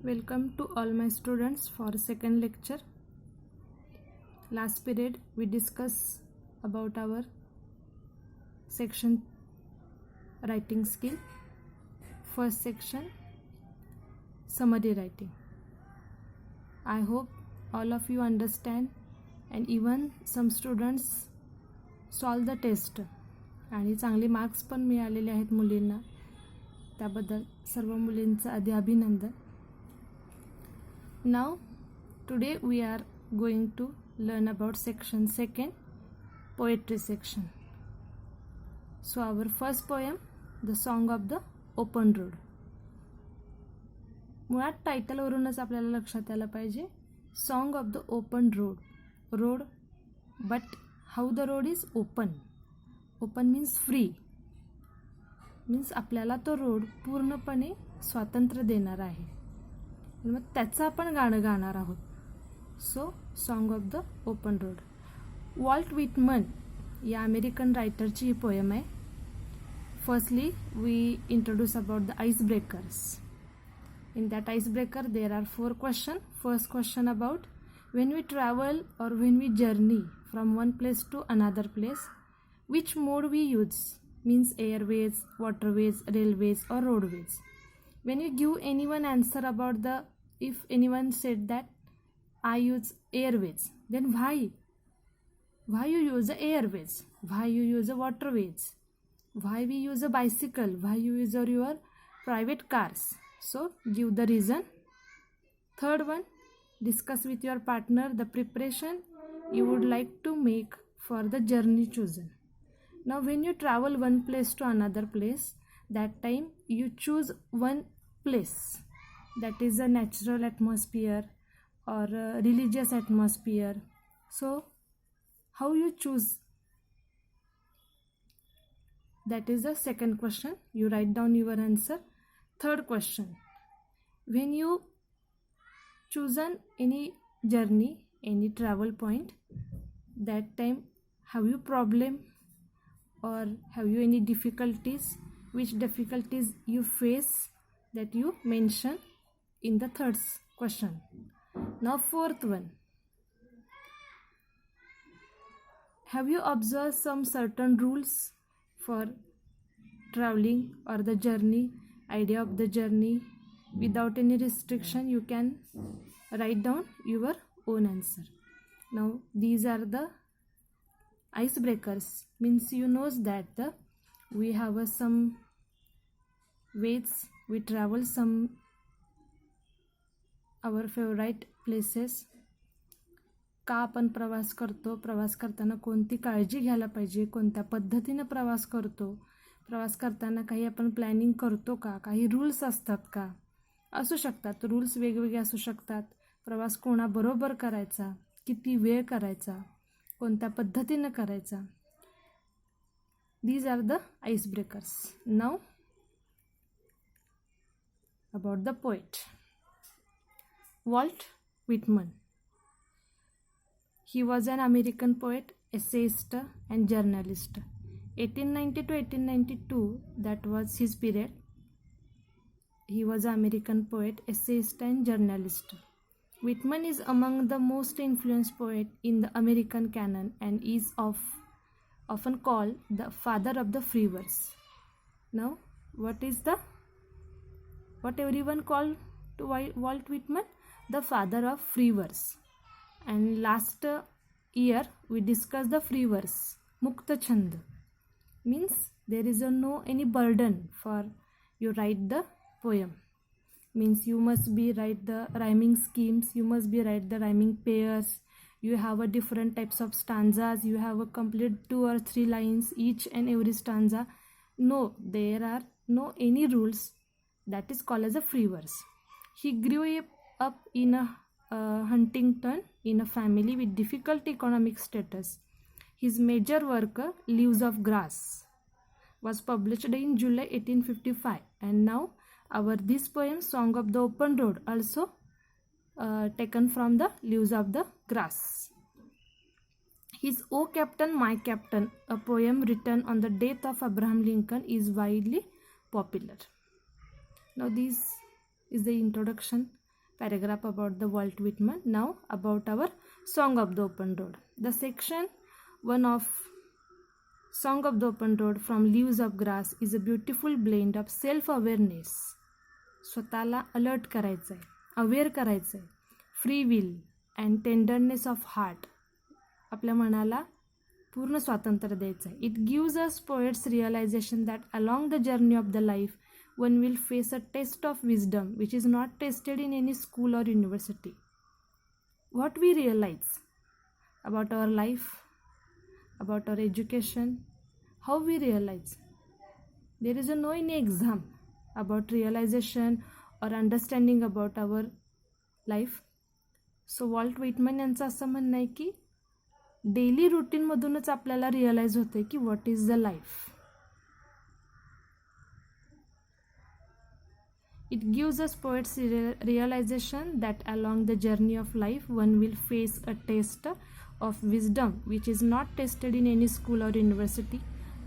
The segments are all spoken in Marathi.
Welcome to all my students for second lecture. Last period we discussed about our section writing skill. First section summary writing. I hope all of you understand and even some students solve the test आणि चांगले मार्क्स पण मिळालेले आहेत मुलींना. त्याबद्दल सर्व मुलींचं आधी अभिनंदन. Now today we are going to learn about section second, poetry section. So our first poem, The Song of the Open Road. मुळात टायटलवरूनच आपल्याला लक्षात यायला पाहिजे, song of the open road. Road, but how the road is open. Open means free, means आपल्याला तो रोड पूर्णपणे स्वातंत्र्य देणार आहे. मग त्याचं आपण गाणं गाणार आहोत. So song of the open road. Walt Whitman या अमेरिकन रायटरची ही पोएम आहे. Firstly we introduce about the ice breakers. In that icebreaker there are 4 questions. First question about when we travel or when we journey from one place to another place, which mode we use, means airways, waterways, railways or roadways. When you give anyone answer about the, if anyone said that I use airways, then why you use the airways, why you use the waterways, why we use a bicycle, why you use your private cars. So give the reason. Third one, discuss with your partner the preparation you would like to make for the journey chosen. Now when you travel one place to another place, that time you choose one place that is a natural atmosphere or a religious atmosphere. So how you choose? That is the second question. You write down your answer. Third question, when you chosen any journey, any travel point, that time have you problem or have you any difficulties? Which difficulties you face, that you mention in the third question. Now fourth one, have you observed some certain rules for traveling or the journey, idea of the journey? Without any restriction you can write down your own answer. Now these are the icebreakers, means you knows that we have some ways we travel, some our favorite places. का आपण प्रवास करतो, प्रवास करताना कोणती काळजी घ्यायला पाहिजे, कोणत्या पद्धतीने प्रवास करतो, प्रवास करताना काही आपण प्लॅनिंग करतो का, काही रूल्स असतात का, असू शकतात. रूल्स वेगवेगळे असू शकतात. प्रवास कोणाबरोबर करायचा, किती वेळ करायचा, कोणत्या पद्धतीने करायचा. These are the ice breakers. Now about the poet Walt Whitman. He was an American poet, essayist and journalist. 1890 to 1892, that was his period. He was an American poet, essayist and journalist. Whitman is among the most influential poets in the American canon and is often called the father of the free verse. Now, what everyone called to Walt Whitman? The father of free verse. And last year we discussed the free verse, Mukta Chand, means there is no any burden for you write the poem, means you must be write the rhyming schemes, you must be write the rhyming pairs, you have a different types of stanzas, you have a complete 2 or 3 lines each and every stanza. No, there are no any rules. That is called as a free verse. He grew up in a Huntington in a family with difficult economic status. His major work, Leaves of Grass, was published in July 1855. And now this poem, Song of the Open Road, also taken from the Leaves of the Grass. His O Captain, My Captain, a poem written on the death of Abraham Lincoln, is widely popular. Now this is the introduction paragraph about the Walt Whitman. Now about our Song of the Open Road. The section 1 of Song of the Open Road from Leaves of Grass is a beautiful blend of self-awareness. स्वतःला अलर्ट करायचं आहे, अवेअर करायचं आहे, free will and tenderness of heart. आपल्या मनाला पूर्ण स्वातंत्र्य द्यायचं आहे. It gives us poet's realization that along the journey of the life one will face a test of wisdom which is not tested in any school or university. What we realize about our life, about our education, how we realize. There is no any exam about realization or understanding about our life. So Walt Whitman यांचं असं म्हणणं आहे की डेली रुटीनमधूनच आपल्याला रिअलाइज होते की what is the life. It gives us poets realization that along the journey of life one will face a test of wisdom which is not tested in any school or university.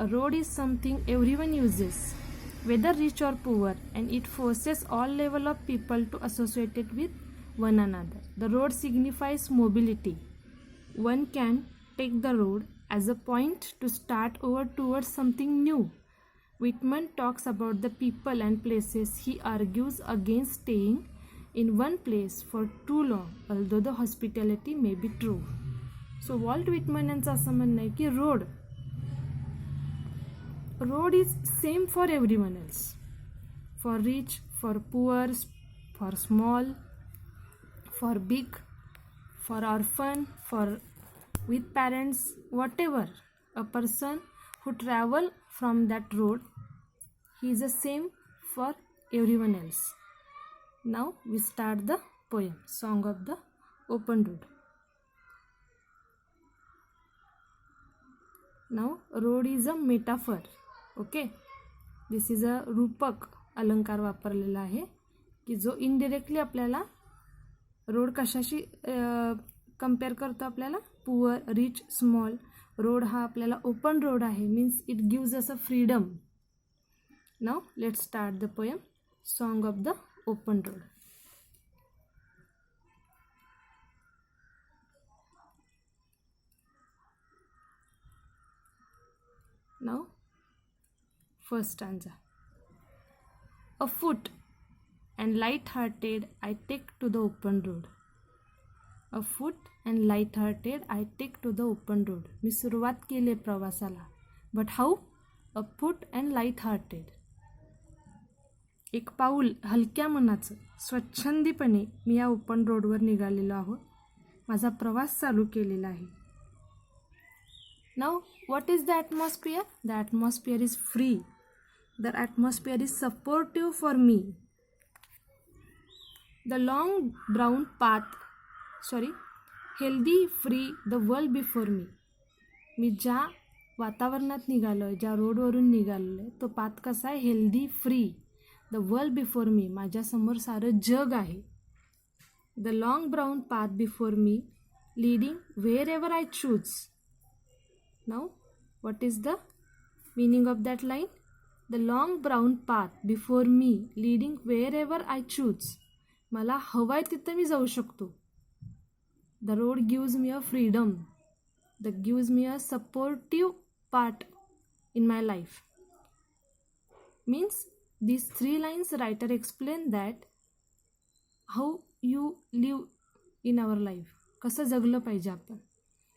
A road is something everyone uses, whether rich or poor, and it forces all level of people to associate it with one another. The road signifies mobility. One can take the road as a point to start over towards something new. Whitman talks about the people and places. He argues against staying in one place for too long, although the hospitality may be true. So Walt Whitman यांचं असं म्हणणं आहे की road is same for everyone else, for rich, for poor, for small, for big, for orphan, for with parents, whatever. A person who travel from that road, he is the same for everyone else. Now we start the poem, Song of the Open Road. Now road is a metaphor. Okay, this is a रूपक अलंकार वापरलेला आहे की जो इनडिरेक्टली आपल्याला रोड कशाशी कंपेअर करतो, आपल्याला पुअर, रिच, स्मॉल. रोड हा आपल्याला ओपन रोड आहे, means it gives us a freedom. Now let's start the poem song of the open road. Now first stanza. Afoot and light-hearted I take to the open road. Afoot and light-hearted I take to the open road. मी सुरुवात केली प्रवासाला. But how? Afoot and light-hearted. एक पाऊल हलक्या मनाचं स्वच्छंदीपणे मी या ओपन रोडवर निघालेलो आहोत. माझा प्रवास चालू केलेला आहे. Now what is the atmosphere? The atmosphere is free. The atmosphere is supportive for me. The long brown path, healthy, free, the world before me. मी ज्या वातावरणात निघालो आहे, ज्या रोडवरून निघालो आहे, तो पाथ कसा आहे? Healthy, free. The world before me, माझ्यासमोर सारं जग आहे. The long brown path before me, leading wherever I choose. Now what is the meaning of that line? The long brown path before me, leading wherever I choose. मला हवाय तिथं मी जाऊ शकतो. The road gives me a freedom. That gives me a supportive part in my life. Means these three lines writer explain that how you live in our life. कसं जगलं पाहिजे आपण.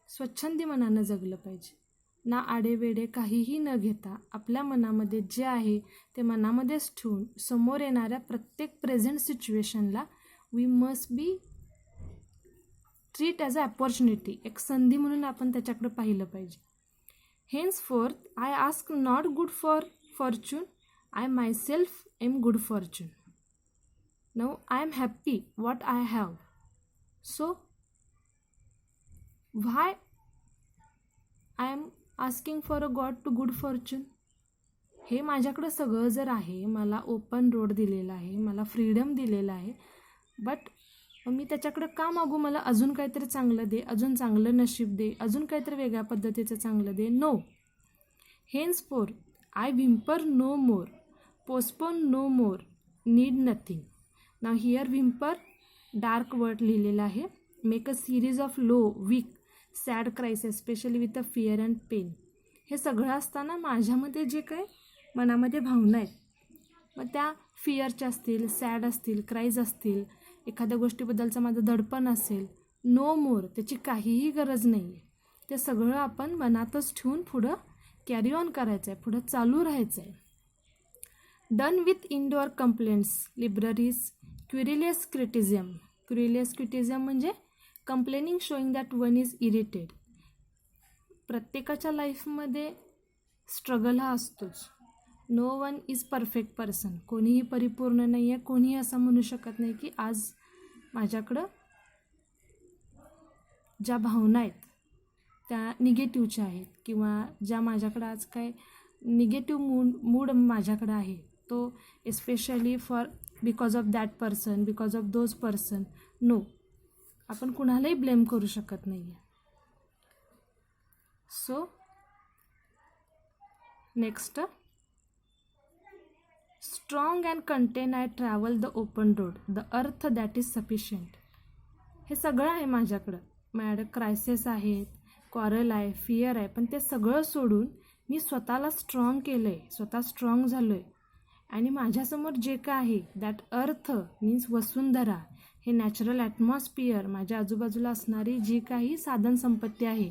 स्वच्छंदी मनानं जगलं पाहिजे. ना आडेवेडे काहीही न घेता आपल्या मनामध्ये जे आहे ते मनामध्येच ठेवून समोर येणाऱ्या प्रत्येक प्रेझेंट सिच्युएशनला we must be treat as a opportunity. एक संधी म्हणून आपण त्याच्याकडे पाहिलं पाहिजे. Henceforth I ask not good for fortune, I myself am good fortune. Now I am happy what I have. So why I am asking for a god to good fortune. हे माझ्याकडं सगळं जर आहे, मला ओपन रोड दिलेला आहे, मला फ्रीडम दिलेला आहे, बट मी त्याच्याकडं का मागू? मला अजून काहीतरी चांगलं दे, अजून चांगलं नशीब दे, अजून काहीतरी वेगळ्या पद्धतीचं चांगलं दे. No. Henceforth I whimper no more, postpone no more, need nothing. Now here whimper dark word लिहिलेला आहे. Make a series of low weak sad crises specially with a fear and pain. हे सगळं असताना माझ्यामध्ये जे काय मनामध्ये भावना आहेत, मग त्या फिअरच्या असतील, सॅड असतील, क्राईज असतील, एखाद्या गोष्टीबद्दलचं माझं दडपण असेल, नो मोर, त्याची काहीही गरज नाही आहे. ते सगळं आपण मनातच ठेवून पुढं कॅरी ऑन करायचं आहे, पुढं चालू राहायचं आहे. Done with indoor complaints, libraries, querulous criticism. Querulous criticism म्हणजे complaining showing that one is irritated. प्रत्येकाच्या लाईफमध्ये स्ट्रगल हा असतोच. No one is perfect person. कोणीही परिपूर्ण नाही आहे. कोणीही असं म्हणू शकत नाही की आज माझ्याकडं ज्या भावना आहेत त्या निगेटिव्हच्या आहेत, किंवा ज्या माझ्याकडं आज काय निगेटिव्ह मूड माझ्याकडं आहे, तो especially for because of that person, because of those person. No, आपण कुणालाही ब्लेम करू शकत नाही आहे. So next, strong and content I travel the open road, the earth that is sufficient. हे सगळं आहे माझ्याकडं. माझ्याकडं क्रायसिस आहेत, क्वारल आहे, फिअर आहे, पण ते सगळं सोडून मी स्वतःला स्ट्रॉंग केलं आहे, स्वतः स्ट्रॉंग झालो आहे. आणि माझ्यासमोर जे काय आहे दॅट अर्थ मीन्स वसुंधरा, हे नॅचरल ॲटमॉस्फिअर, माझ्या आजूबाजूला असणारी जी काही साधन संपत्ती आहे,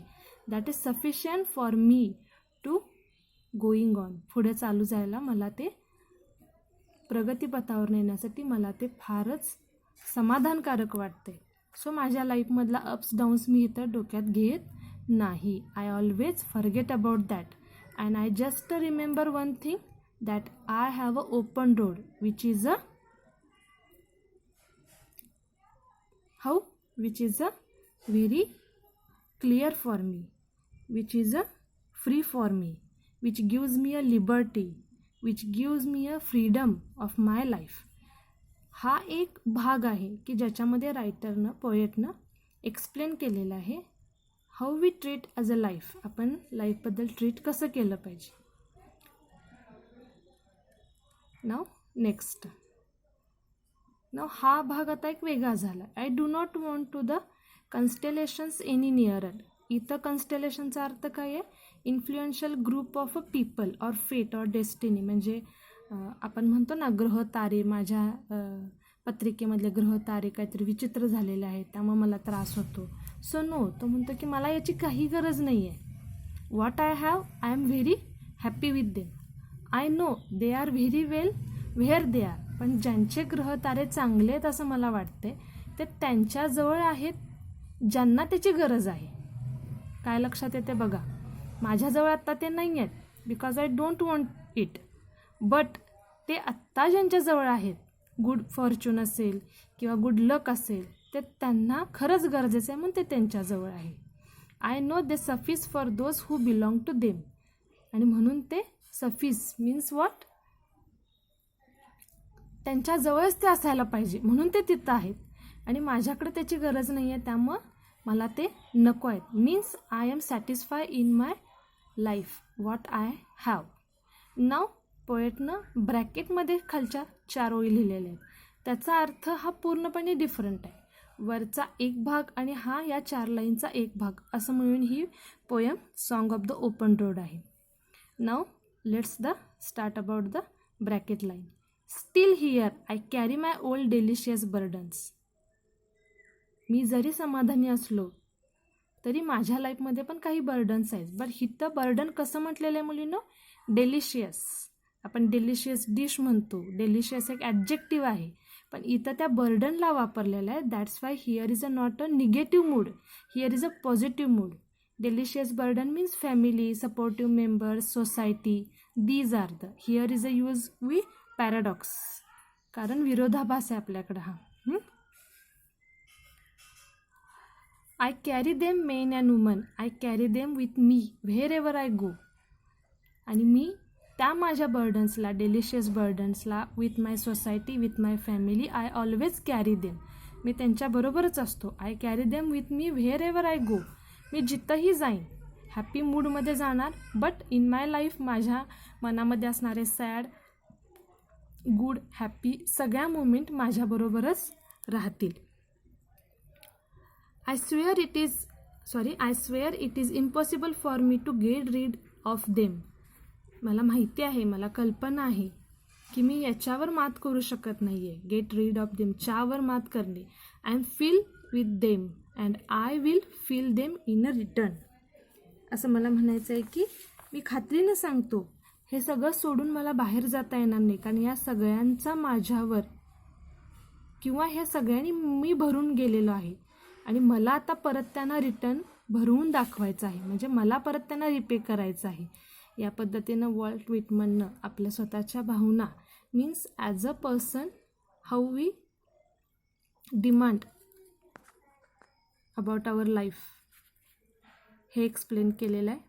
that is sufficient for me to going on. पुढे चालू जायला मला ते प्रगतीपथावर नेण्यासाठी मला ते फारच समाधानकारक वाटते. सो माझ्या लाईफमधला अप्स डाऊन्स मी इथं डोक्यात घेत नाही. I always forget about that and I just remember one thing, that I have a open road which is a very clear for me, which is a free for me, which gives me a liberty, which gives me a freedom of my life. हा एक भाग आहे की ज्याच्यामध्ये रायटरनं, पोएटनं एक्सप्लेन केलेलं आहे how we treat as a life. आपण लाईफबद्दल ट्रीट कसं केलं पाहिजे. नाव नेक्स्ट. नाव हा भाग आता एक वेगळा झाला. I do not want to the constellations any nearer. इथं कन्स्टेलेशनचा अर्थ काय आहे? Influential group of a people or fate or destiny. म्हणजे आपण म्हणतो ना ग्रह तारे, माझ्या पत्रिकेमधले ग्रह तारे काहीतरी विचित्र झालेले आहेत त्यामुळे मला त्रास होतो. सो नो, तो म्हणतो की मला याची काही गरज नाही आहे. What I have, I am very happy with them. I know they are very well where they are. पण ज्यांचे ग्रह तारे चांगले आहेत असं मला वाटते ते त्यांच्याजवळ आहेत ज्यांना त्याची गरज आहे. काय लक्षात येते बघा, माझ्याजवळ आत्ता ते नाही आहेत because I don't want it. But ते आत्ता ज्यांच्याजवळ आहेत, गुड फॉर्च्यून असेल किंवा गुड लक असेल, ते त्यांना खरंच गरजेचं आहे म्हणून ते त्यांच्याजवळ आहे. I know they suffice for those who belong to them. आणि म्हणून ते सफिस मीन्स वॉट, त्यांच्याजवळच ते असायला पाहिजे म्हणून ते तिथं आहेत. आणि माझ्याकडे त्याची गरज नाही आहे त्यामुळं मला ते नको आहेत. Means I am satisfy in my life what I have. Now पोएटनं ब्रॅकेटमध्ये खालच्या 4 ओळी लिहिलेल्या आहेत. त्याचा अर्थ हा पूर्णपणे डिफरंट आहे. वरचा एक भाग आणि हा या 4 लाईनचा एक भाग असं मिळून ही poem song of the open road आहे. Now let's the start about the bracket line. Still here I carry my old delicious burdens. मी जरी समाधानी असलो तरी माझ्या लाईफमध्ये पण काही बर्डन्स आहेत. बट हिथं बर्डन कसं म्हटलेलं आहे मुलींनो? डेलिशियस. आपण डेलिशियस डिश म्हणतो, डेलिशियस एक ॲडजेक्टिव्ह आहे, पण इथं त्या बर्डनला वापरलेलं आहे. That's why here is a not a negative mood, here is a positive mood. Delicious burden means family, supportive members, society, these are the. Here is a use we paradox, कारण विरोधाभास आहे आपल्याकडं हा. I carry them men and women, I carry them with me wherever I गो. आणि मी त्या माझ्या बर्डन्सला, डेलिशियस बर्डन्सला, with my society, with my family, I always carry them. मी त्यांच्याबरोबरच असतो. I carry them with me wherever I go. मी जिथंही जाईन हॅपी मूडमध्ये जाणार. बट इन माय लाईफ माझ्या मनामध्ये असणारे सॅड, गुड, हॅपी सगळ्या मोमेंट माझ्याबरोबरच राहतील. I swear it is impossible for me to get rid of them. मला माहिती आहे, मला कल्पना आहे की मी याच्यावर मात करू शकत नाही आहे. गेट रीड ऑफ देम, च्यावर मात करणे. I am feel with them and I will feel them in a return. असं मला म्हणायचं आहे की मी खात्रीनं सांगतो हे सगळं सोडून मला बाहेर जाता येणार नाही, कारण या सगळ्यांचा माझ्यावर किंवा ह्या सगळ्यांनी मी भरून गेलेलो आहे आणि मला आता परत त्यांना रिटर्न भरवून दाखवायचं आहे, म्हणजे मला परत त्यांना रिपे करायचं आहे. या पद्धतीनं वॉल्ट व्हिटमननं आपल्या स्वतःच्या भावना means as a person how we demand about our life हे एक्सप्लेन केलेलं आहे.